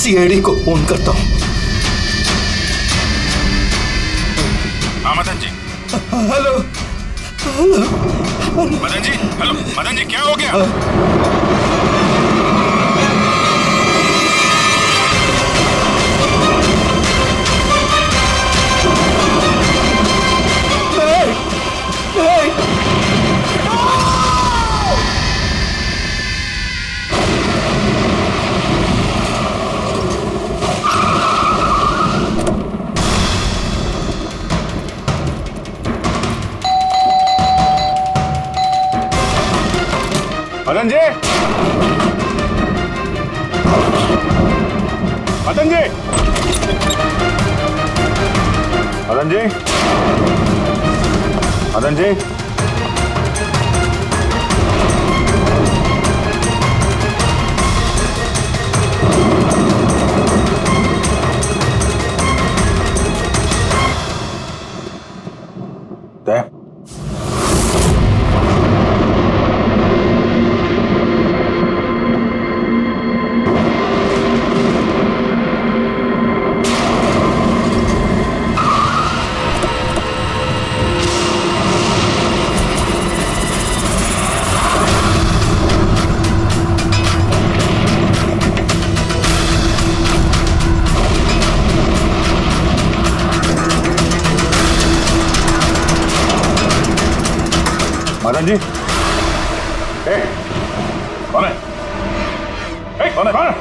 CID को phone करता हूँ। हाँ Madan ji. Hello hello Madan ji, hello Madan ji, क्या हो गया? मदन जी, मदन जी, मदन जी, मदन जी, मदन जी, कौन है? कौन है? कौन है?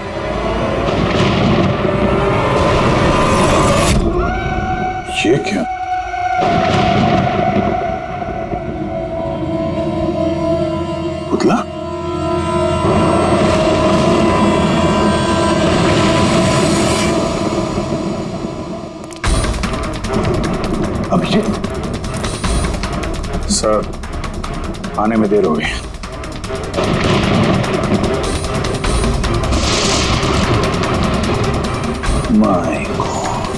ये क्या? पुतला? अभिजीत सर, आने में देर हो गई। माय गॉड,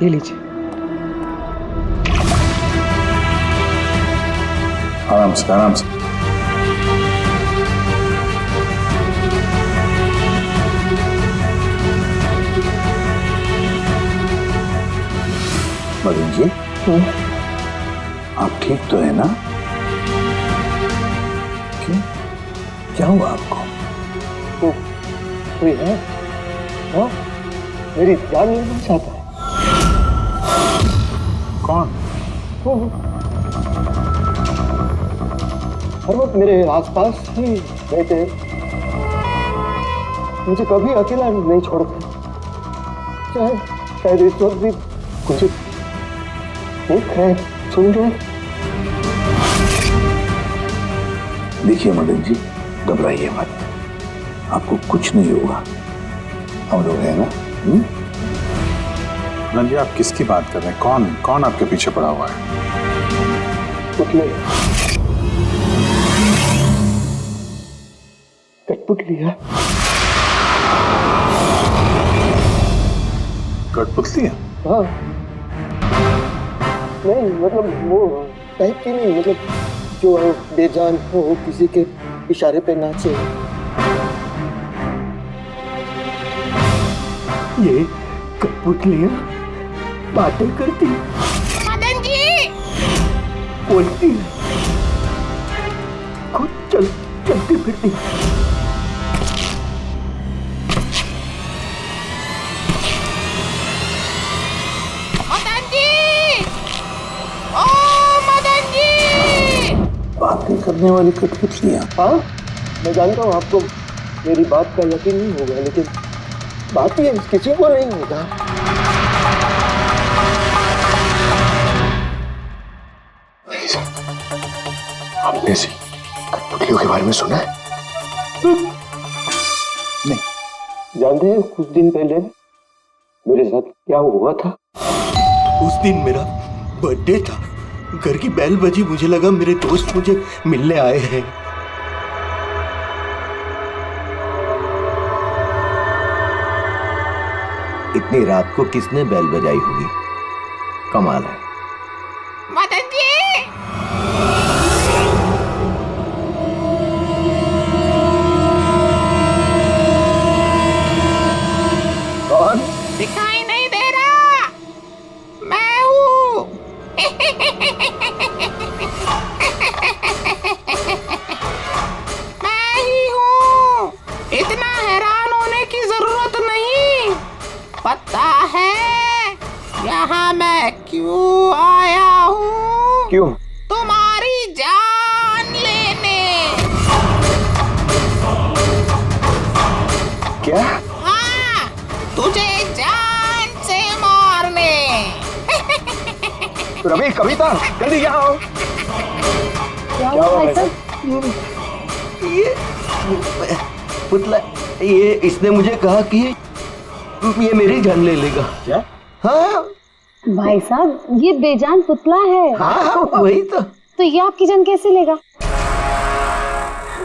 ये लीजिए। आराम से आराम से। मदन जी, आप ठीक तो है ना? क्यों? क्या हुआ आपको? कोई है? हाँ? मेरी जान लेना चाहता है। कौन? हर वक्त मेरे आसपास ही रहते हैं, मुझे कभी अकेला नहीं छोड़ते। शायद इस वक्त भी मुझे देख रहे, सुन रहे। देखिए मदन जी, घबराइए मत, आपको कुछ नहीं होगा, हम लोग हैं ना। मदन जी, आप किसकी बात कर रहे हैं? कौन कौन आपके पीछे पड़ा हुआ है? पुतले कठपुतली है। कठपुतली है? हाँ, नहीं मतलब वो टाइप की नहीं, मतलब जो बेजान हो, किसी के इशारे पे नाचे। ये कठपुतलियाँ बातें करती, मदन जी, बोलती, खुद चलती फिरती। मदन जी, ओ मदन जी। बातें करने वाली कठपुतलियां। हाँ, मैं जानता हूँ आपको मेरी बात का यकीन नहीं होगा, लेकिन बात ये किसी को नहीं होगा। आपने से कठपुतलियों के बारे में सुना है? नहीं। जानते हैं कुछ दिन पहले मेरे साथ क्या हुआ था? उस दिन मेरा बर्थडे था, घर की बेल बजी, मुझे लगा मेरे दोस्त मुझे मिलने आए हैं। इतनी रात को किसने बेल बजाई होगी? कमाल है। मदन जी, कौन? दिखाई नहीं दे रहा, मैं हूँ। मैं ही हूँ। इतना हैरान होने की जरूरत नहीं। पता है यहाँ मैं क्यों आया हूँ? क्यों? तुम्हारी जान लेने। क्या? हाँ, तुझे जान से मारने। रवि, कविता, जल्दी यहाँ आओ। क्या हुआ भाई साहब? ये पुतला, ये इसने मुझे कहा कि ये मेरी जान ले लेगा। क्या? हाँ भाई साहब, ये बेजान पुतला है। हाँ, वही तो ये आपकी जान कैसे लेगा?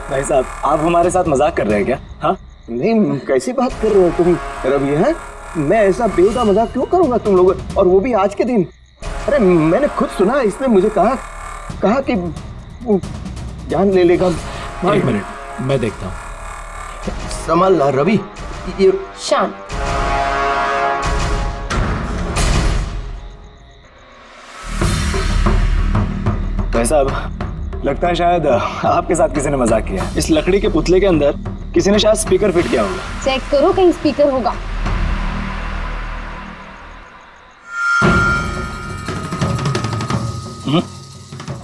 भाई साहब, आप हमारे साथ मजाक कर रहे हैं क्या? हाँ, नहीं, कैसी बात कर रहे हो तुम रवि? है, मैं ऐसा बेहुदा मजाक क्यों करूंगा तुम लोग, और वो भी आज के दिन? अरे मैंने खुद सुना, इसने मुझे कहा कि वो जान ले लेगा। एक मिनट, मैं देखता हूँ। संभाल ला रवि। ये शांत। भाई साहब, लगता है शायद आपके साथ किसी ने मजाक किया। इस लकड़ी के पुतले के अंदर किसी ने शायद स्पीकर फिट किया होगा। चेक करो, कहीं स्पीकर होगा।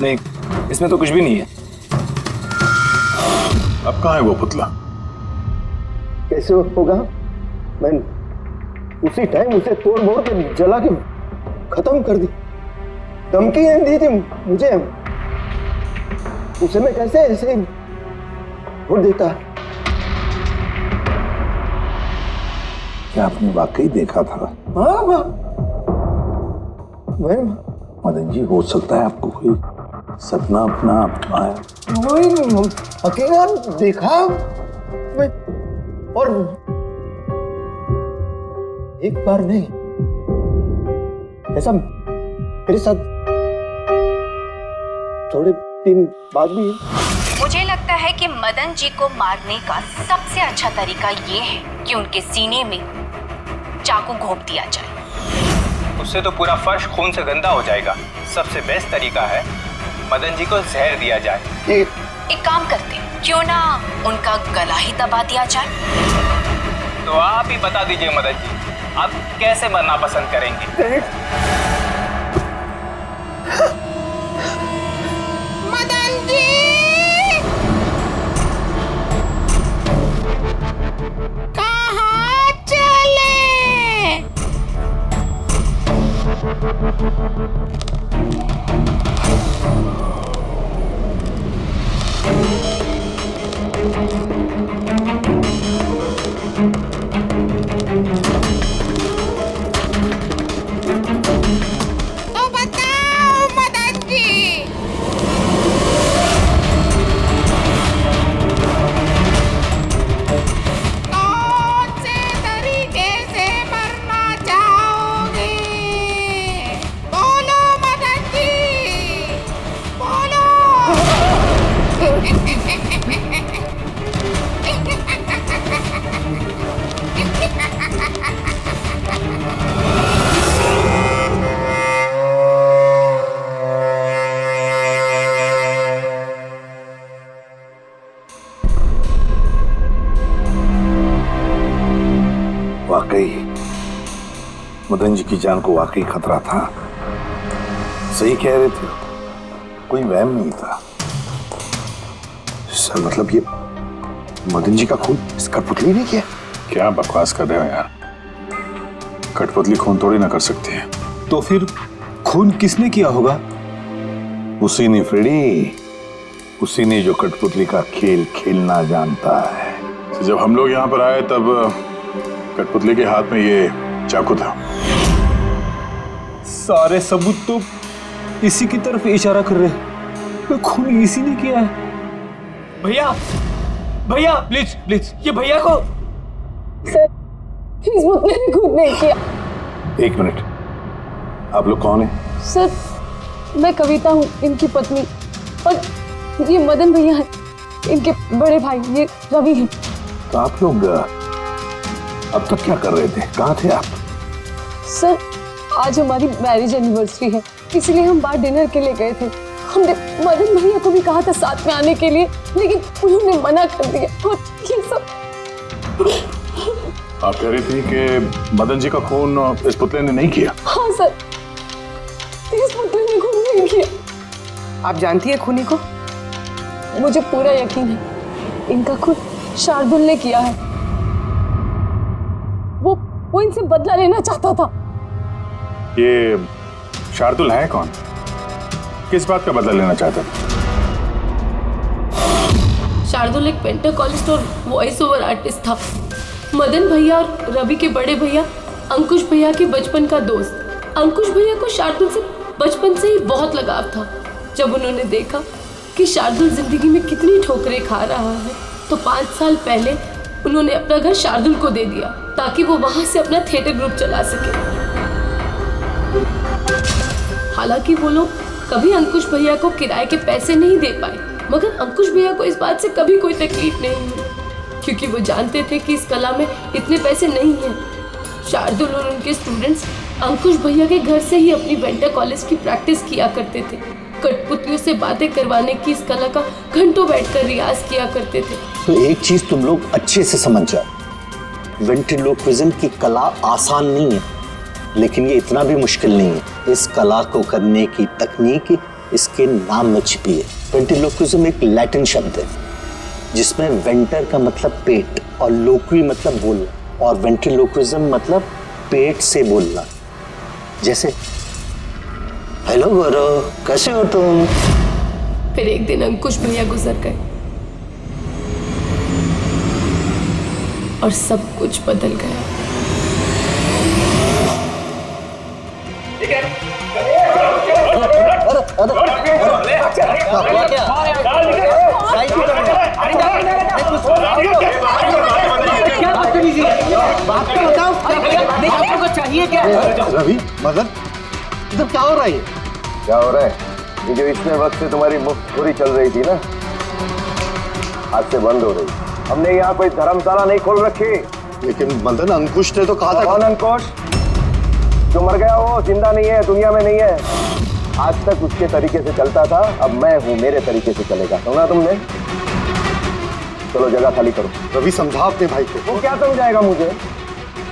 नहीं, इसमें तो कुछ भी नहीं है। अब कहाँ है वो पुतला? कैसे होगा? मैं उसी टाइम उसे तोड़ मोड़ के जला के खत्म कर दी। धमकी दी थी मुझे, उसे मैं कैसे ऐसे छोड़ देता? क्या आपने वाकई देखा था? हाँ, मैं मदन जी, हो सकता है आपको कोई सपना अपना आया। वही अकेला देखा मैं, और एक बार नहीं, ऐसा मेरे साथ थोड़े दिन बाद भी। मुझे लगता है कि मदन जी को मारने का सबसे अच्छा तरीका ये है कि उनके सीने में चाकू घोंप दिया जाए। उससे तो पूरा फर्श खून से गंदा हो जाएगा। सबसे बेस्ट तरीका है मदन जी को जहर दिया जाए। एक काम करते हैं, क्यों ना उनका गला ही दबा दिया जाए? तो आप ही बता दीजिए मदन जी, आप कैसे मरना पसंद करेंगे? मदन जी, कहाँ चले? मदन जी की जान को वाकई खतरा था। सही कह रहे थे, कोई वहम नहीं था। सर मतलब ये मदन जी का खून इस कठपुतली ने किया? क्या बकवास कर रहे हो यार, कठपुतली खून थोड़ी ना कर सकती है। तो फिर खून किसने किया होगा? उसी ने फ्रेडी, उसी ने जो कठपुतली का खेल खेलना जानता है। तो जब हम लोग यहाँ पर आए तब कठपुतली के हाथ में ये चाकू था। सारे सबूत तो इसी की तरफ इशारा कर रहे हैं। खून इसी ने किया है। भैया भैया प्लीज प्लीज, ये भैया को। सर इस पुतले ने खुद नहीं किया। एक मिनट, आप लोग कौन हैं? सर मैं कविता हूँ, इनकी पत्नी, और ये मदन भैया है, इनके बड़े भाई, ये रवि हैं। तो आप लोग अब तक क्या कर रहे थे? कहाँ थे आप? सर आज हमारी मैरिज एनिवर्सरी है, इसलिए हम बाहर डिनर के लिए गए थे। हमने मदन भैया को भी कहा था साथ में आने के लिए, लेकिन उन्होंने मना कर दिया। और ये सब आप कह रही थी कि मदन जी का खून इस पुतले ने नहीं किया? हाँ सर, इस पुतले ने खून नहीं किया। आप जानती है खूनी को? मुझे पूरा यकीन है, इनका खून शार्दुल ने किया है। वो इनसे बदला लेना चाहता था। ये शार्दुल है कौन? किस बात का बदला लेना चाहता था? शार्दुल एक पेंटाकोलिस्ट और वॉइस ओवर आर्टिस्ट था। मदन भैया और रवि के बड़े भैया अंकुश भैया के बचपन का दोस्त। अंकुश भैया को शार्दुल से बचपन से ही बहुत लगाव था। जब उन्होंने देखा कि शार्दुल जिंदगी में कितनी ठोकरें खा रहा है, तो 5 साल पहले उन्होंने अपना घर शार्दुल को दे दिया ताकि वो वहां से अपना थिएटर ग्रुप चला सके। हालांकि वो लोग कभी अंकुश भैया को किराए के पैसे नहीं दे पाए, मगर अंकुश भैया को इस बात से कभी कोई तकलीफ नहीं हुई, क्योंकि वो जानते थे कि इस कला में इतने पैसे नहीं हैं। शार्दुल और उनके स्टूडेंट्स अंकुश भैया के घर से ही अपनी पेंटाकोलिस्ट की प्रैक्टिस किया करते थे। कठपुतलियों से बातें करवाने की इस कला का घंटों बैठकर रियाज किया करते थे। तो एक चीज तुम लोग अच्छे से समझ जाओ, वेंट्रिलोक्विज्म की कला आसान नहीं है, लेकिन ये इतना भी मुश्किल नहीं है। इस कला को करने की तकनीक इसके नाम में छिपी है। वेंट्रिलोक्विज्म एक लैटिन शब्द है जिसमें वेंटर का मतलब पेट और लोक्वी मतलब बोलना, और वेंट्रिलोक्विज्म मतलब पेट से बोलना। जैसे हेलो गौरव, कैसे हो तुम? फिर एक दिन अंकुश भैया गुजर गए और सब कुछ बदल गया। रवि, मदन, इधर क्या हो रहा है? क्या हो रहा है? ये जो इतने वक्त से तुम्हारी मुफ्तखोरी चल रही थी ना, आज से बंद हो रही। हमने यहाँ कोई धर्मशाला नहीं खोल रखी। लेकिन मदन, अंकुश ने तो कहा था। कौन अंकुश? जो मर गया वो जिंदा नहीं है, दुनिया में नहीं है। आज तक उसके तरीके से चलता था, अब मैं हूँ, मेरे तरीके से चलेगा। सुना तुमने? चलो जगह खाली करो। रवि, समझा अपने भाई को। वो क्या समझाएगा मुझे?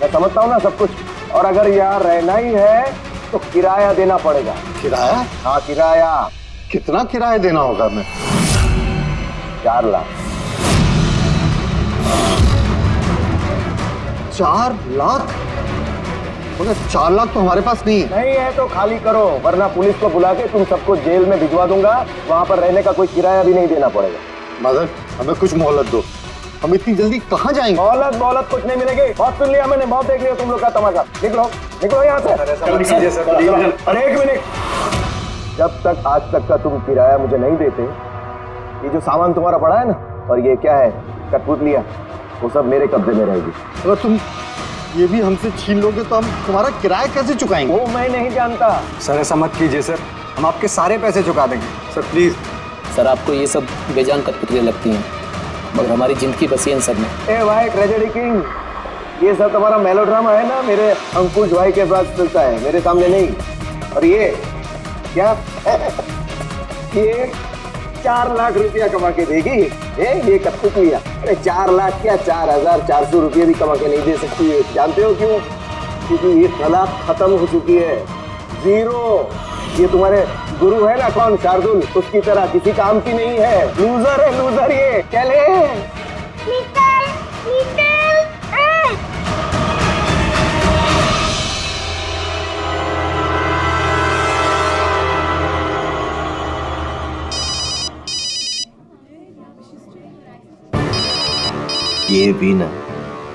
मैं समझता हूँ ना सब कुछ। और अगर यहाँ रहना ही है तो किराया देना पड़ेगा। किराया? हाँ किराया। कितना किराया देना होगा? हमें 4 लाख। 4 लाख? मगर 4 लाख तो हमारे पास नहीं है। नहीं है तो खाली करो, वरना पुलिस को बुला के तुम सबको जेल में भिजवा दूंगा। वहां पर रहने का कोई किराया भी नहीं देना पड़ेगा। मदन, हमें कुछ मोहलत दो। हम इतनी जल्दी कहाँ जाएंगे? मोहलत कुछ नहीं मिलेगी। बहुत सुन लिया मैंने, बहुत देख लिया तुम लोग का तमाशा। निकलो निकलो यहाँ से। अरे एक मिनट, जब तक आज तक का तुम किराया मुझे नहीं देते, ये जो सामान तुम्हारा पड़ा है ना, और ये क्या है, कठपुतलियां, वो सब मेरे कब्जे में रहेगी। अगर तुम ये भी हमसे छीन लोगे तो हम तुम्हारा किराया कैसे चुकाएंगे? वो मैं नहीं जानता। सर ऐसा मत कीजिए सर, हम आपके सारे पैसे चुका देंगे सर, प्लीज। सर आपको ये सब बेजान कठपुतलियां लगती हैं, मगर हमारी जिंदगी बसी है इन सब में। ए भाई ट्रेजेडी किंग, ये सब तुम्हारा मेलोड्रामा है ना, मेरे अंकुश भाई के पास चलता है, मेरे सामने नहीं। और ये क्या ये 4 लाख रुपया कमा के देगी ये कठपुतलियां? अरे 4 लाख क्या, 4,400 रुपये भी कमा के नहीं दे सकती है। जानते हो क्यों? क्योंकि ये कला खत्म हो चुकी है, जीरो। ये तुम्हारे गुरु है ना कौन, शार्दुल, उसकी तरह किसी काम की नहीं है, लूजर है लूजर ये। चले निकल निकल ये भी ना।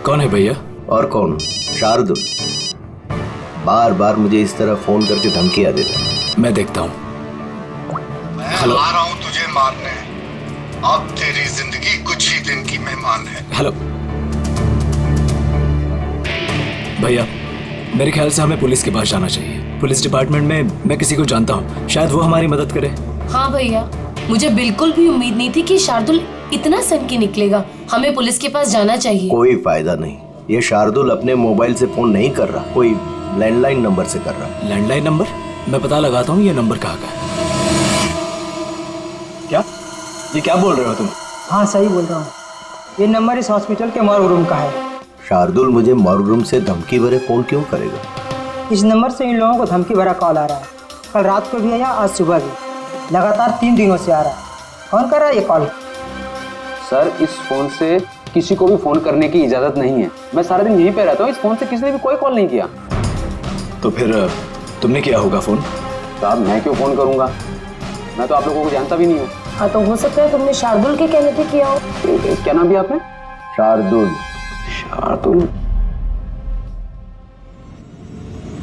कौन है भैया? और कौन? शार्दुल। बार बार मुझे इस तरह फोन करके धमकियां देता है। मैं देखता हूँ। मैं आ रहा हूँ तुझे मारने। अब तेरी जिंदगी कुछ ही दिन की मेहमान है। हेलो भैया, मेरे ख्याल से हमें पुलिस के पास जाना चाहिए। पुलिस डिपार्टमेंट में मैं किसी को जानता हूँ, शायद वो हमारी मदद करे। हाँ भैया, मुझे बिल्कुल भी उम्मीद नहीं थी कि शार्दुल इतना सनकी निकलेगा। हमें पुलिस के पास जाना चाहिए। कोई फायदा नहीं, ये शार्दुल अपने मोबाइल से फोन नहीं कर रहा, कोई लैंडलाइन नंबर से कर रहा। Landline number? मैं पता लगाता हूँ ये नंबर कहाँ का है। क्या? ये क्या बोल रहे हो तुम? हाँ सही बोल रहा हूँ, ये नंबर इस हॉस्पिटल के मॉर्ग रूम का है। शार्दुल मुझे मॉर्ग रूम से धमकी भरे फोन क्यों करेगा? इस नंबर से इन लोगों को धमकी भरा कॉल आ रहा है। कल रात को भी आया, आज सुबह भी, लगातार 3 दिनों से आ रहा है। कौन कर रहा है ये कॉल? सर, इस फोन से किसी को भी फोन करने की इजाजत नहीं है। मैं सारा दिन यहीं पे रहता हूँ, इस फोन से किसी ने भी कोई कॉल नहीं किया। तो फिर तुमने किया होगा फोन? साहब, मैं क्यों फोन करूंगा? मैं तो आप लोगों को जानता भी नहीं हूँ। हाँ तो हो सकता है तुमने शार्दुल के कहने पे किया हो। क्या नाम दिया आपने? शार्दुल। शार्दुल?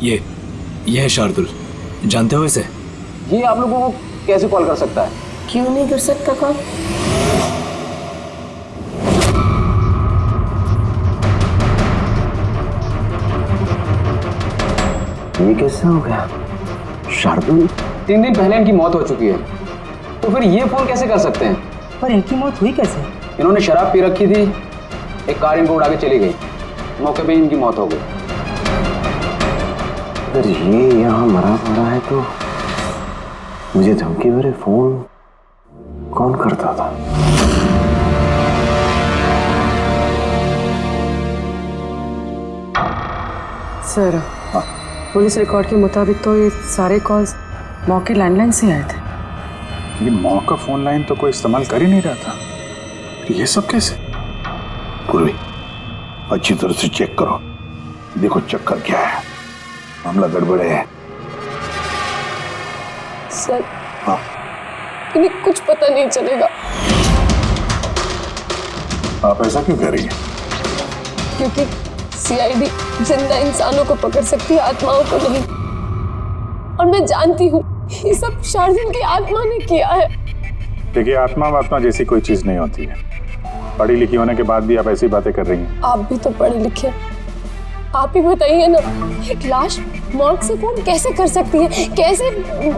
ये है शार्दुल, जानते हो इसे? ये आप लोगों को कैसे कॉल कर सकता है? क्यों नहीं कर सकता कॉल? ये कैसे हो गया? शार्दुल 3 दिन पहले इनकी मौत हो चुकी है, तो फिर ये फोन कैसे कर सकते हैं? पर इनकी मौत हुई कैसे? इन्होंने शराब पी रखी थी, एक कार इनको उड़ा के चली गई, मौके पे इनकी मौत हो गई। अगर ये यहाँ मरा पड़ा है तो मुझे धमकी भरे फोन कौन करता था? सर, पुलिस रिकॉर्ड के मुताबिक तो ये सारे कॉल्स मौके लैंडलाइन से आए थे। ये मौका फोन लाइन तो कोई इस्तेमाल कर ही नहीं रहा था। ये सब कैसे? पूर्वी, अच्छी तरह से चेक करो, देखो चक्कर क्या है, मामला गड़बड़ है। सर, इन्हें कुछ पता नहीं चलेगा। आप ऐसा क्यों कह रही हैं? क्योंकि सीआईडी जिंदा इंसानों को पकड़ सकती है, आत्माओं को नहीं। और मैं जानती हूँ ये सब शार्दुल की आत्मा ने किया है। देखिए, आत्मा जैसी कोई चीज नहीं होती है। पढ़ी लिखी होने के बाद भी आप ऐसी बातें कर रही हैं। आप भी तो पढ़े लिखे, आप ही बताइए ना, एक लाश मॉर्ग से फोन कैसे कर सकती है? कैसे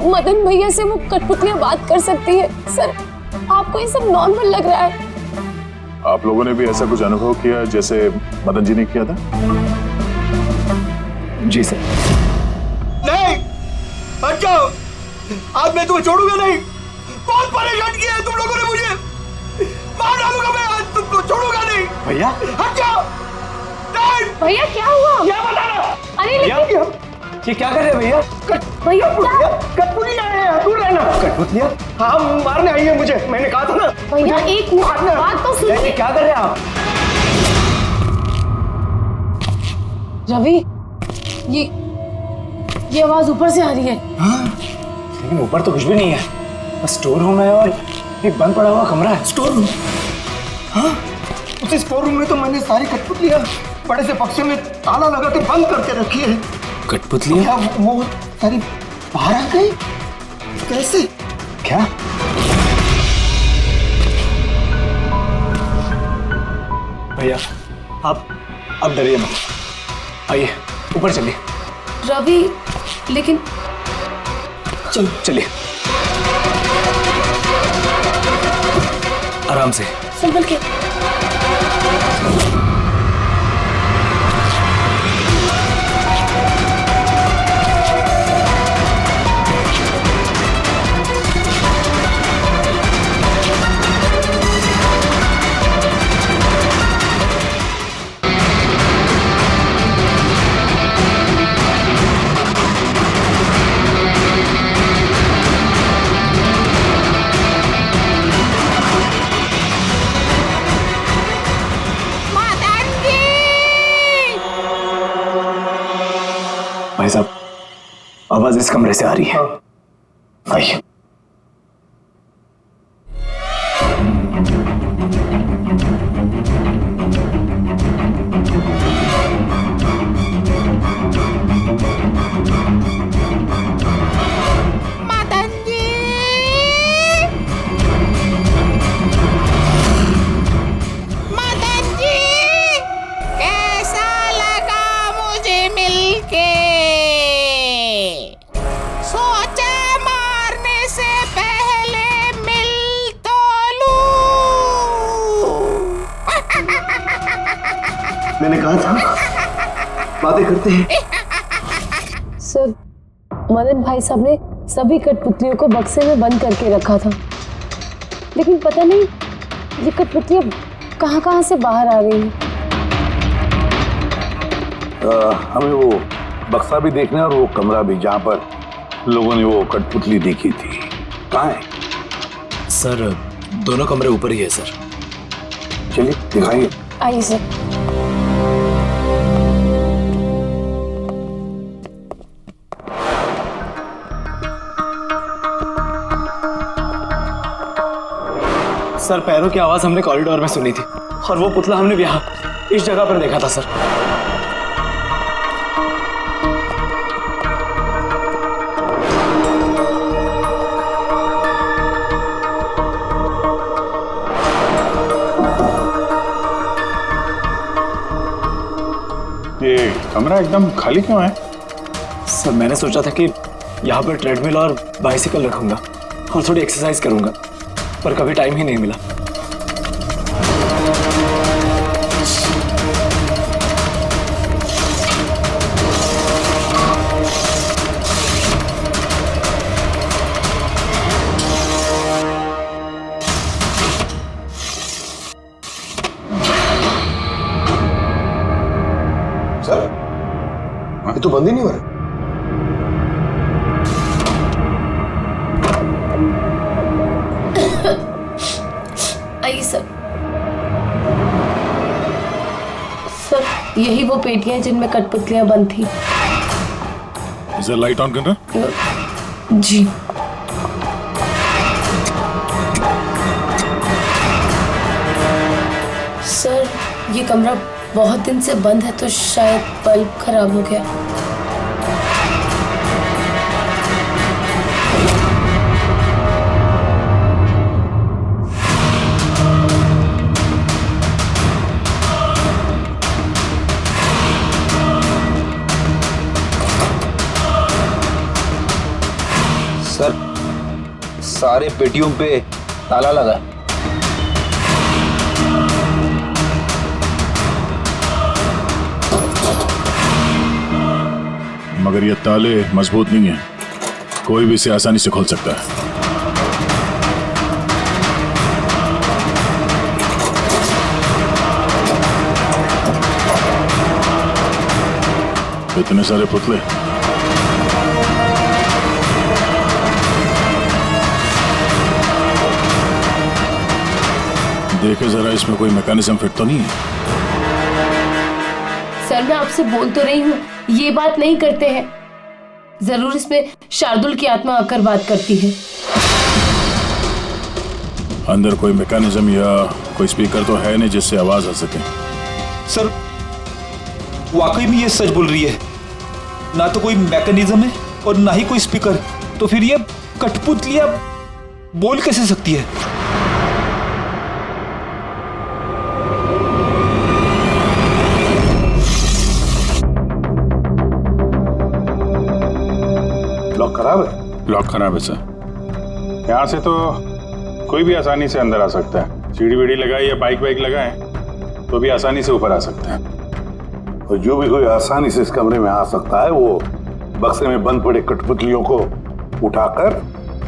मदन भैया से वो कठपुतलियां बात कर सकती है? सर, आपको ये सब नॉर्मल लग रहा है? आप लोगों ने भी ऐसा कुछ अनुभव किया जैसे मदन जी ने किया था? जी सर। नहीं, हट जाओ, आज मैं तुम्हें छोड़ूंगा नहीं। बहुत परेशान किया है तुम लोगों ने मुझे, मार डालूंगा मैं, आज तुमको छोड़ूंगा नहीं। भैया हट जाओ। नहीं भैया, क्या हुआ? क्या बताना? अरे ये क्या कर रहे हैं भैया? भैया कठपुतलियां हैं, दूर रहना। कठपुतलियां? हाँ, मारने आई है मुझे, मैंने कहा था ना। भैया एक बात तो सुनिए। क्या कर रहे हैं आप? रवि, ये आवाज ऊपर से आ रही है। हाँ, लेकिन ऊपर तो कुछ भी नहीं है, बस स्टोर रूम है और एक बंद पड़ा हुआ कमरा है। Store room? हाँ, उस स्टोर रूम में तो मैंने सारी कठपुतलियां बड़े से बक्से में ताला लगा के बंद करके रखी है। कठपुतलियां? क्या वो सारी बाहर आ गई? कैसे? क्या? भैया आप डरिए मत, आइए ऊपर चलिए। रवि, लेकिन चलिए आराम से, संभल के। आवाज इस कमरे से आ रही है। आइए। मैंने कहा था बातें करते हैं। सर, मदन भाई साहब ने सभी कठपुतलियों को बक्से में बंद करके रखा था, लेकिन पता नहीं ये कठपुतलियां कहां से बाहर आ रही हैं। हमें वो बक्सा भी देखना है और वो कमरा भी जहाँ पर लोगों ने वो कठपुतली देखी थी। कहाँ है? सर, दोनों कमरे ऊपर ही है सर। चलिए दिखाइए। आइए सर। सर, पैरों की आवाज हमने कॉरिडोर में सुनी थी और वो पुतला हमने यहाँ इस जगह पर देखा था सर। ये कमरा एकदम खाली क्यों है? सर, मैंने सोचा था कि यहाँ पर ट्रेडमिल और बाइसिकल रखूंगा और थोड़ी एक्सरसाइज करूंगा, पर कभी टाइम ही नहीं मिला। सर, ये तो बंद ही नहीं हो रहा। आइए सर। सर, यही वो पेटियां हैं जिनमें कठपुतलियां बंद थी। इसे लाइट ऑन करना। जी। सर, ये कमरा बहुत दिन से बंद है तो शायद बल्ब खराब हो गया। सर, सारे पेटियों पे ताला लगा है। मगर ये ताले मजबूत नहीं है, कोई भी इसे आसानी से खोल सकता है। इतने सारे पुतले, देखे जरा, इसमें कोई मैकेनिज्म फिट तो नहीं है। सर, मैं आपसे बोल तो रही हूँ, ये बात नहीं करते हैं। जरूर इसमें शार्दुल की आत्मा आकर बात करती है। अंदर कोई मैकेनिज्म या कोई स्पीकर तो है नहीं जिससे आवाज आ सके। सर, वाकई में ये सच बोल रही है। ना तो कोई मैकेनिज्म है और ना ही कोई स्पीकर, तो फिर ये कठपुतलियां बोल कैसे सकती है? लॉक खराब है? लॉक खराब है सर। यहाँ से तो कोई भी आसानी से अंदर आ सकता है। सीढ़ी वीढ़ी लगाए या बाइक वाइक लगाए तो भी आसानी से ऊपर आ सकता है। और जो भी कोई आसानी से इस कमरे में आ सकता है वो बक्से में बंद पड़े कठपुतलियों को उठाकर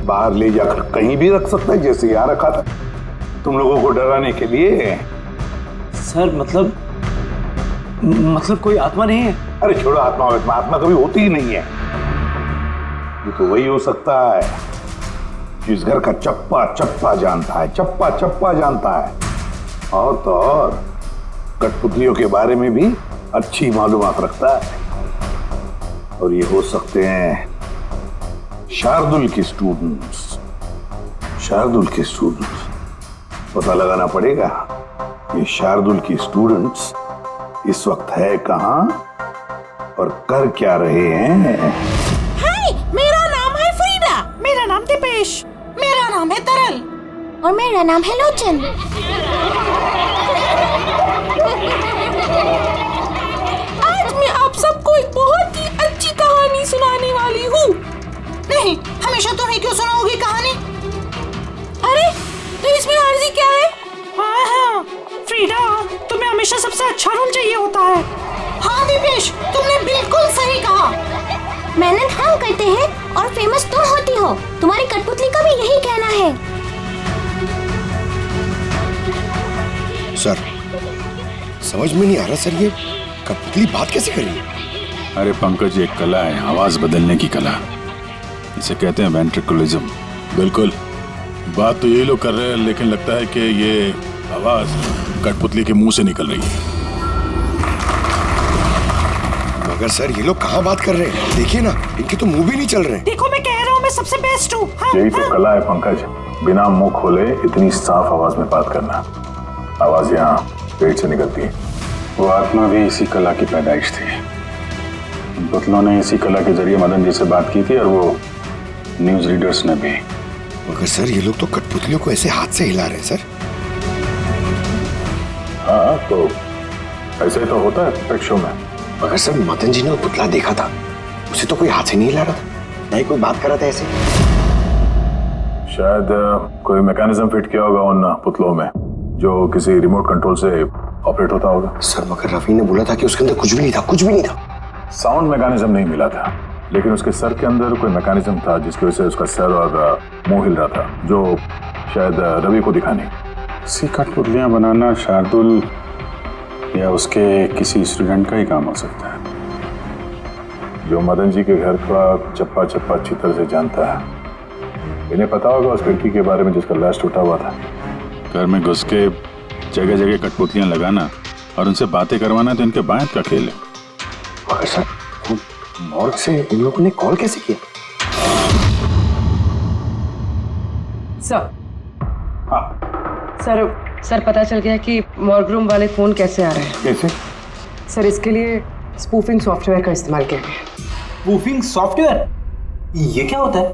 बाहर ले जाकर कहीं भी रख सकता है, जैसे यहाँ रखा था तुम लोगों को डराने के लिए। सर, मतलब कोई आत्मा नहीं है? अरे छोड़ो, आत्मा कभी होती ही नहीं है। ये तो वही हो सकता है जिस घर का चप्पा चप्पा जानता है, चप्पा चप्पा जानता है। और तो और कठपुतलियों के बारे में भी अच्छी मालूमात रखता है। और ये हो सकते हैं शार्दुल के स्टूडेंट्स पता लगाना पड़ेगा ये शार्दुल की स्टूडेंट्स इस वक्त है कहां और कर क्या रहे हैं। हाय, मेरा नाम है फ्रीडा। मेरा नाम दीपेश। मेरा नाम है तरल। और मेरा नाम है लोचन। आज मैं आप सबको एक बहुत ही अच्छी कहानी सुनाने वाली हूँ। नहीं, हमेशा तुम्हें क्यों सुनाओगी कहानी? अरे, तो इसमें अर्जी क्या है? हाँ, फ्रीडा, तुम्हें हमेशा सबसे अच्छा रोल चाहिए होता है। हाँ दीपेश, तुमने बिल्कुल सही कहा। मेहनत हम करते हैं और फेमस तुम होती हो। तुम्हारी कठपुतली का भी यही कहना है। सर, समझ में नहीं आ रहा सर, ये कठपुतली बात कैसे करी? अरे पंकज, एक कला है आवाज बदलने की कला। इसे कहते हैं वेंट्रिकुलिज्म। बिल्कुल, बात तो यही लोग कर रहे हैं, लेकिन लगता है कि ये आवाज कठपुतली के मुंह से निकल रही है। मगर सर, ये लोग कहाँ बात कर रहे हैं? देखिए ना, इनके तो मुंह भी नहीं चल रहे। देखो, मैं कह रहा हूँ मैं सबसे बेस्ट हूँ। यही तो कला है पंकज, बिना मुंह खोले इतनी साफ आवाज में बात करना। आवाज यहाँ पेट से निकलती है। वो आत्मा भी इसी कला की पैदाइश थी। उन पुतलों ने इसी कला के जरिए मदन जी से बात की थी और वो न्यूज रीडर्स ने भी। मगर सर, ये लोग तो कठपुतलियों को ऐसे हाथ से हिला रहे हैं सर। हाँ, तो ऐसे तो होता है प्रत्येक शो में। मगर सर, मदन जी ने वो पुतला देखा था, उसे तो कोई हाथ से नहीं हिला रहा था, नहीं कोई बात कर रहा था ऐसे। शायद कोई मैकेनिज्म फिट किया होगा उन पुतलों में, जो किसी रिमोट कंट्रोल से ऑपरेट होता होगा। सर, मगर रवि ने बोला था कि उसके अंदर कुछ भी नहीं था, कुछ भी नहीं था। साउंड मैकेनिज्म नहीं मिला था, लेकिन उसके सर के अंदर कोई मैकेनिज्म था जिसकी वजह से उसका सर और मुंह हिल रहा था, जो शायद रवि को दिखाने। सी कठपुतलियां बनाना शार्दुल या उसके किसी स्टूडेंट का ही काम हो सकता है, जो मदन जी के घर का चप्पा चप्पा अच्छी तरह से जानता है। इन्हें पता होगा उस खिड़की के बारे में जिसका लाश टूटा हुआ था। घर में घुस के जगह जगह कठपुतलियां लगाना और उनसे बातें करवाना तो इनके बायत का खेल है। मगर सर, मॉर्ग से इन लोगों ने कॉल कैसे किया? सर, सर पता चल गया कि मॉर्ग रूम वाले फोन कैसे आ रहे हैं। कैसे? सर, इसके लिए स्पूफिंग सॉफ्टवेयर का इस्तेमाल किया गया। Spoofing software? ये क्या होता है?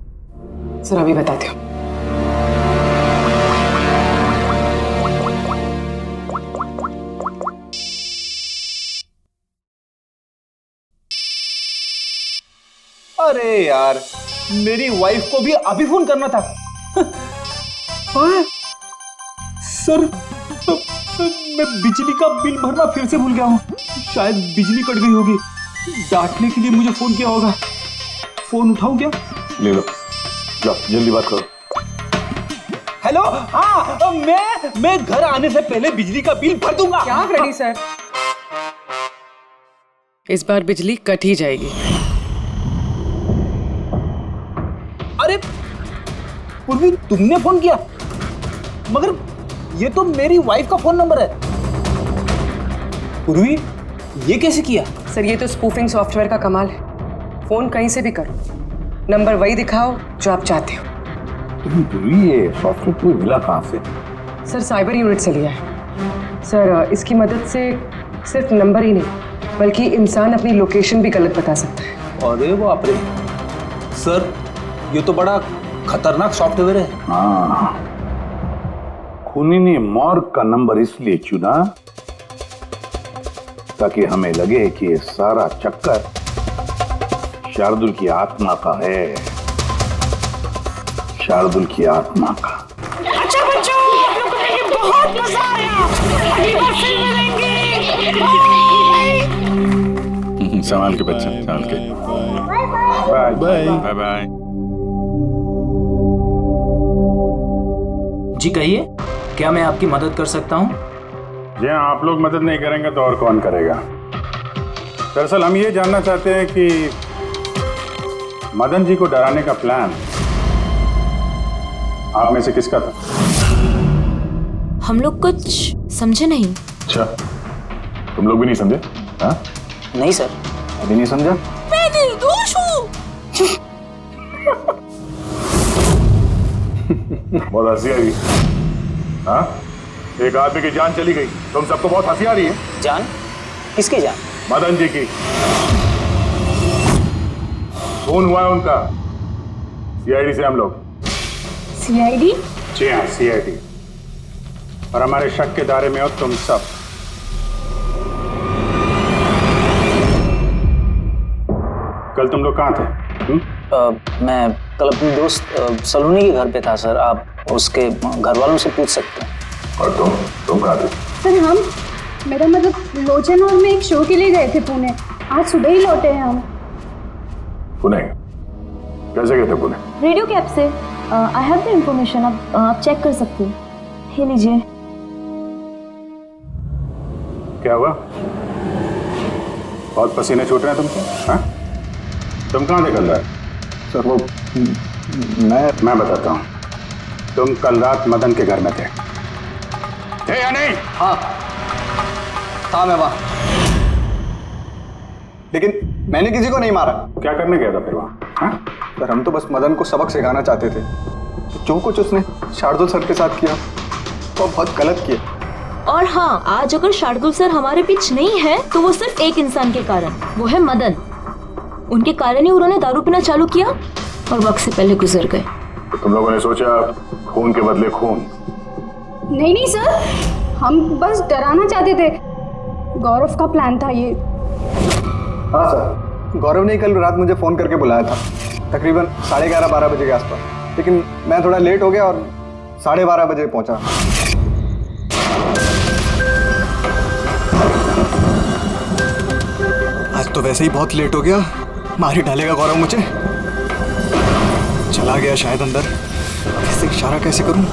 सर, अभी बताती हूँ। अरे यार, मेरी वाइफ को भी अभी फोन करना था। सर, मैं बिजली का बिल भरना फिर से भूल गया हूँ। शायद बिजली कट गई होगी। डांटने के लिए मुझे फोन किया होगा। फोन उठाऊं क्या? ले लो, जाओ जल्दी बात करो। हेलो, हाँ, मैं घर आने से पहले बिजली का बिल भर दूंगा। क्या फ्रेडी सर, इस बार बिजली कट ही जाएगी। अरे पूर्वी, तुमने फोन किया? मगर ये तो मेरी वाइफ का फोन नंबर है। पूर्वी, ये कैसे किया? सर, ये तो स्पूफिंग सॉफ्टवेयर का कमाल है। फोन कहीं से भी करो, नंबर वही दिखाओ जो आप चाहते हो। ये सॉफ्टवेयर तुम्हें मिला कहाँ से? सर, साइबर यूनिट से लिया है। सर, इसकी मदद से सिर्फ नंबर ही नहीं बल्कि इंसान अपनी लोकेशन भी गलत बता सकता है। अरे बाप रे सर, ये तो बड़ा खतरनाक सॉफ्टवेयर है। हाँ, खूनी ने मॉर्ग का नंबर इसलिए चुना ताकि हमें लगे कि ये सारा चक्कर शार्दुल की आत्मा का है। शार्दुल की आत्मा का। अच्छा बच्चों, आप लोगों को मिलके बहुत मजा आया। अगली बार फिर मिलेंगे। बाय। संभाल के बच्चे, संभाल के। Bye bye bye. जी कहिए, क्या मैं आपकी मदद कर सकता हूँ? जी हाँ, आप लोग मदद नहीं करेंगे तो और कौन करेगा? दरअसल हम ये जानना चाहते हैं कि मदन जी को डराने का प्लान आप में से किसका था? हम लोग कुछ समझे नहीं। अच्छा, तुम लोग भी नहीं समझे? हाँ? नहीं सर। अभी नहीं समझा? मैं निर्दोष हूँ। बहुत हंसी आ रही है। हाँ, एक आदमी की जान चली गई, तुम सबको बहुत हंसी आ रही है। जान? किसकी जान? मदन जी की। खून हुआ है उनका सीआईडी से हम लोग। सीआईडी? जी हाँ, सीआईडी। और हमारे शक के दायरे में हो तुम सब। कल तुम लोग कहाँ थे? मैं कल अपने दोस्त सलोनी के घर पे था सर। आप उसके घर वालों से पूछ सकते हैं। और तुम कहाँ थे? सर हम, मेरा मतलब लोचन और मैं एक शो के लिए गए थे पुणे। आज सुबह ही लौटे हैं हम। पुणे? कैसे गए थे पुणे? रेडियो कैब से। आई हैव द इंफॉर्मेशन, आप चेक कर सकते हो। ये लीजिए। क्या हुआ? बहुत पसीने छूट रहे हैं तुमको? हाँ? तुम कहाँ थे कल रात? सर वो मैं बताता हूँ। तुम कल रात मदन के घर में थे या नहीं? हाँ मैं वहाँ, लेकिन मैंने किसी को नहीं मारा। क्या करने गया था फिर वहाँ? हाँ? सर हम तो बस मदन को सबक सिखाना चाहते थे। जो कुछ उसने शार्दुल सर के साथ किया वो बहुत गलत किया। और हाँ, आज अगर शार्दुल सर हमारे बीच नहीं है तो वो सिर्फ एक इंसान के कारण, वो है मदन। उनके कारण ही उन्होंने दारू पीना चालू किया और वक्त से पहले गुजर गए। तो तुम लोगों ने सोचा खून के बदले खून? नहीं सर, हम बस डराना चाहते थे। गौरव का प्लान था ये। हाँ सर, गौरव ने कल रात मुझे फोन करके बुलाया था, तकरीबन 11:30-12 बजे के आसपास। लेकिन मैं थोड़ा लेट हो गया और 12:30 बजे पहुंचा। आज तो वैसे ही बहुत लेट हो गया, मार ही डालेगा गौरव मुझे। चला गया शायद अंदर, इससे इशारा कैसे करूं?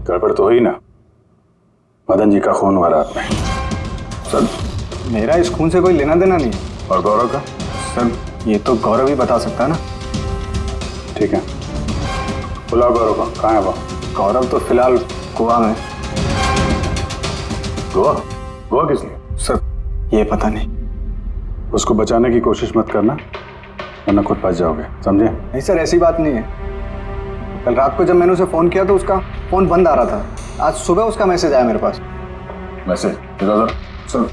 गड़बड़ तो हुई ना? मदन जी का खून हुआ रात में। सर मेरा इस खून से कोई लेना देना नहीं है। और गौरव का? सर ये तो गौरव ही बता सकता है ना। ठीक है, बुलाओ गौरव को। कहाँ है वो? गौरव तो फिलहाल गोवा में। गोवा? गोवा किस लिए? सर ये पता नहीं। उसको बचाने की कोशिश मत करना, वरना खुद फंस जाओगे, समझे? नहीं सर, ऐसी बात नहीं है। कल रात को जब मैंने उसे फोन किया तो उसका फोन बंद आ रहा था। आज सुबह उसका मैसेज आया मेरे पास। मैसेज? सर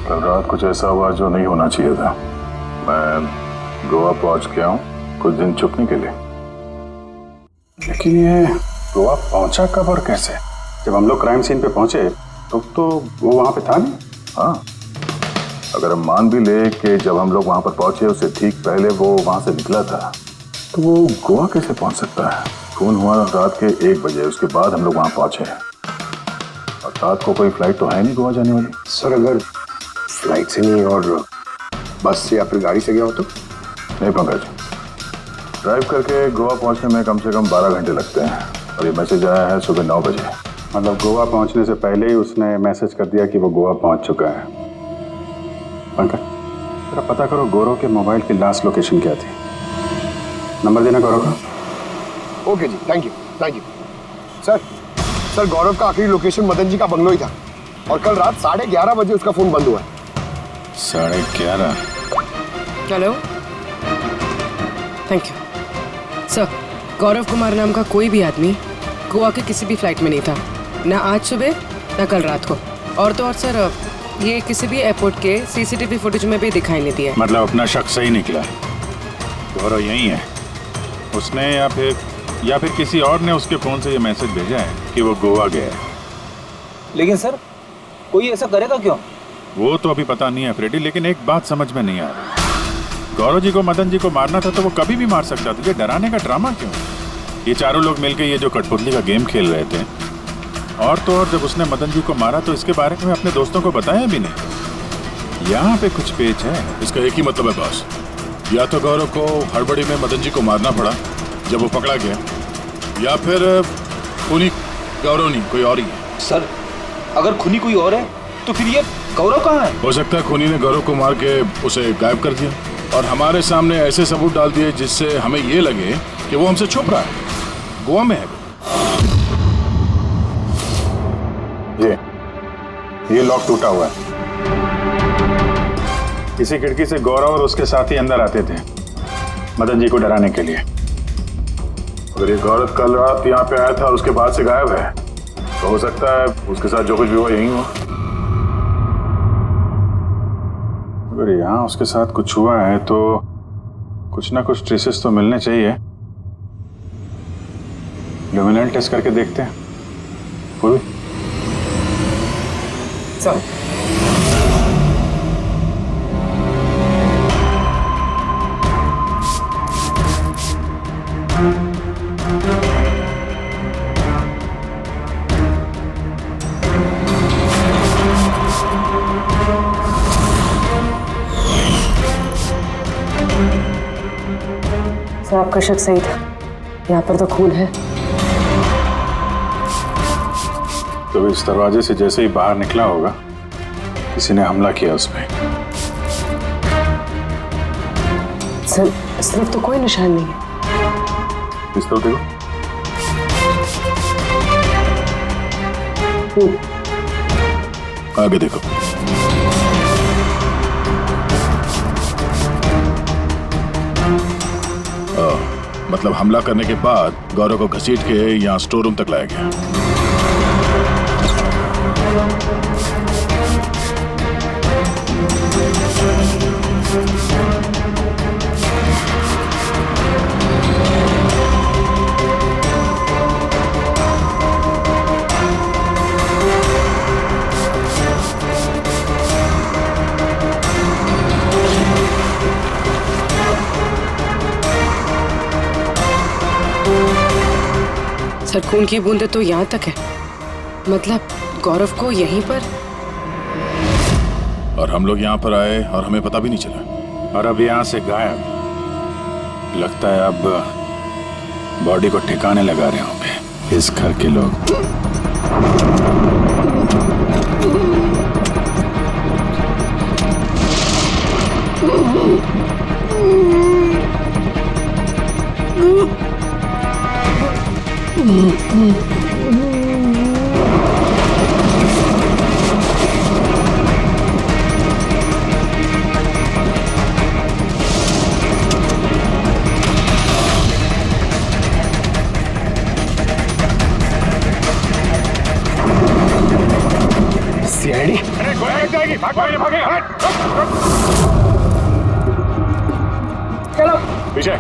कल रात कुछ ऐसा हुआ जो नहीं होना चाहिए था। मैं गोवा पहुंच गया हूँ कुछ दिन छुपने के लिए। लेकिन ये गोवा पहुंचा कब और कैसे? जब हम लोग क्राइम सीन पे पहुंचे तो वो वहां पे था नहीं। हाँ, अगर हम मान भी ले कि जब हम लोग वहां पर पहुंचे उससे ठीक पहले वो वहां से निकला था, तो वो गोवा कैसे पहुंच सकता है? खून हुआ रात के 1 बजे, उसके बाद हम लोग वहां पहुंचे और रात को कोई फ्लाइट तो है नहीं गोवा जाने वाली। सर अगर फ्लाइट से नहीं और बस से या फिर गाड़ी से गया हो तो? नहीं पंकज, ड्राइव करके गोवा पहुंचने में कम से कम 12 घंटे लगते हैं और ये मैसेज आया है सुबह 9 बजे। मतलब गोवा पहुंचने से पहले ही उसने मैसेज कर दिया कि वो गोवा पहुंच चुका है। पंकज जरा पता करो गौरव के मोबाइल की लास्ट लोकेशन क्या थी। नंबर देना गौरव का। Okay ji, thank you. Sir Gaurav का आखिरी लोकेशन मदन जी का बंगलो ही था और कल रात 11:30 बजे उसका फोन बंद हुआ है। 11:30? Hello, thank you sir. Gaurav Kumar नाम का कोई भी आदमी गोवा के किसी भी फ्लाइट में नहीं था, ना आज सुबह ना कल रात को। और तो और सर ये किसी भी एयरपोर्ट के सीसीटीवी फुटेज में भी दिखाई नहीं दिया। मतलब अपना शक सही निकला, गौरव यही है उसने या फिर किसी और ने उसके फोन से ये मैसेज भेजा है कि वो गोवा गया है। लेकिन सर कोई ऐसा करेगा क्यों? वो तो अभी पता नहीं है फ्रेडी, लेकिन एक बात समझ में नहीं आ रही। गौरव जी को मदन जी को मारना था तो वो कभी भी मार सकता था। ये डराने का ड्रामा क्यों? ये चारों लोग मिलकर ये जो कठपुतली का गेम खेल रहे थे। और तो और जब उसने मदन जी को मारा तो इसके बारे में अपने दोस्तों को बताया भी नहीं। यहाँ पे कुछ पेच है। इसका एक ही मतलब है बॉस, या तो गौरव को हड़बड़ी में मदन जी को मारना पड़ा जब वो पकड़ा गया, या फिर उन्हीं गौरव नहीं कोई और ही है। सर अगर खूनी कोई और है तो फिर ये गौरव कहाँ है? हो सकता है खूनी ने गौरव को मार के उसे गायब कर दिया और हमारे सामने ऐसे सबूत डाल दिए जिससे हमें ये लगे कि वो हमसे छुप रहा है, गोवा में है। ये लॉक टूटा हुआ है। इसी खिड़की से गौरव और उसके साथी अंदर आते थे मदन जी को डराने के लिए। अगर ये गौरव कल रात यहाँ पे आया था और उसके बाद से गायब है तो हो सकता है उसके साथ जो कुछ भी हुआ यही हुआ। अगर यहाँ उसके साथ कुछ हुआ है तो कुछ ना कुछ ट्रेसेस तो मिलने चाहिए। लुमिनल टेस्ट करके देखते हैं। पूर्वी सर आपका शक सही था, यहाँ पर तो खून है। तो इस दरवाजे से जैसे ही बाहर निकला होगा किसी ने हमला किया उस पर। सर इस तरफ तो कोई निशान नहीं है। इस तरफ देखो। आगे देखो। मतलब हमला करने के बाद गौरव को घसीट के यहाँ स्टोर रूम तक लाया गया। सर खून की बूंदें तो यहाँ तक है, मतलब गौरव को यहीं पर। और हम लोग यहाँ पर आए और हमें पता भी नहीं चला। और अब यहाँ से गायब। लगता है अब बॉडी को ठिकाने लगा रहे होंगे इस घर के लोग। सीआईडी? अरे गोया जाएगी, भागे, हट। चलो पीछे।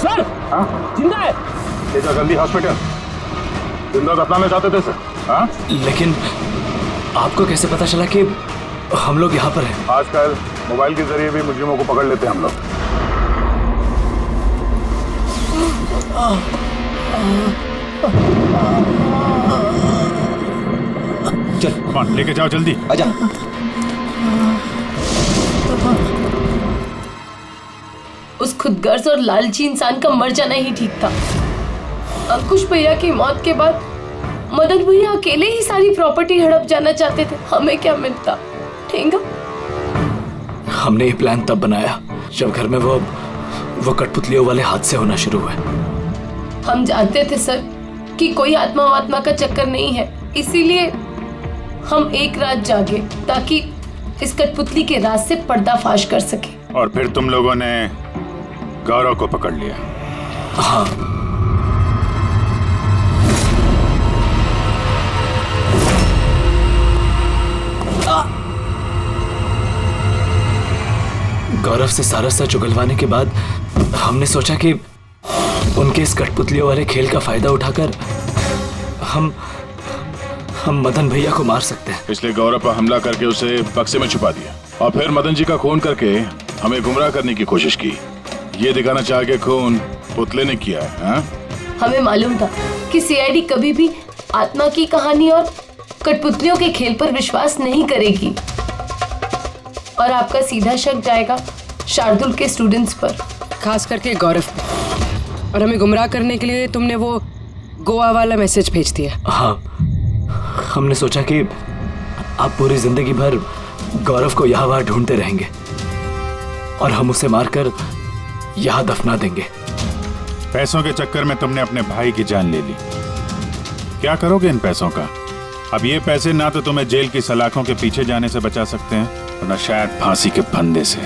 सर जिंदा है। ले जाओ जल्दी हॉस्पिटल। जिंदा दफनाना चाहते थे सर। हाँ? लेकिन आपको कैसे पता चला कि हम लोग यहाँ पर हैं? आजकल मोबाइल के जरिए भी मुजरिमों को पकड़ लेते हैं हम लोग। चल लेके जाओ जल्दी। आजा। उस खुदगर्ज और लालची इंसान का मर जाना ही ठीक था। अंकुश भैया की मौत के बाद मदन भैया अकेले ही सारी प्रॉपर्टी हड़प जाना चाहते थे। हमें क्या मिलता? ठेंगा। हमने ये प्लान तब बनाया जब घर में वो कठपुतलियों वाले हादसे होना शुरू हुए। हम जानते थे सर कि कोई आत्मा का चक्कर नहीं है, इसीलिए हम एक रात जागे ताकि इस कठपुतली के राज से पर्दाफाश कर सके। और फिर तुम लोगों ने गौरव को पकड़ लिया। हाँ। गौरव से सारा सच उगलवाने के बाद हमने सोचा कि उनके इस कठपुतलियों वाले खेल का फायदा उठाकर हम मदन भैया को मार सकते हैं। इसलिए गौरव पर हमला करके उसे बक्से में छुपा दिया और फिर मदन जी का खून करके हमें गुमराह करने की कोशिश की। ये दिखाना चाह के खून पुतले ने किया है। हाँ? हमें मालूम था कि सीआईडी कभी भी आत्मा की कहानी और कठपुतलियों के खेल पर विश्वास नहीं करेगी और आपका सीधा शक जाएगा शार्दुल के स्टूडेंट्स पर, खास करके गौरव। और हमें गुमराह करने के लिए तुमने वो गोवा वाला मैसेज भेज दिया। हाँ, हमने सोचा कि आप पूरी जिंदगी भर गौरव को यहाँ वहाँ ढूंढते रहेंगे और हम उसे मारकर यहाँ दफना देंगे। पैसों के चक्कर में तुमने अपने भाई की जान ले ली। क्या करोगे इन पैसों का? अब ये पैसे ना तो तुम्हें जेल की सलाखों के पीछे जाने से बचा सकते हैं और ना शायद फांसी के फंदे से।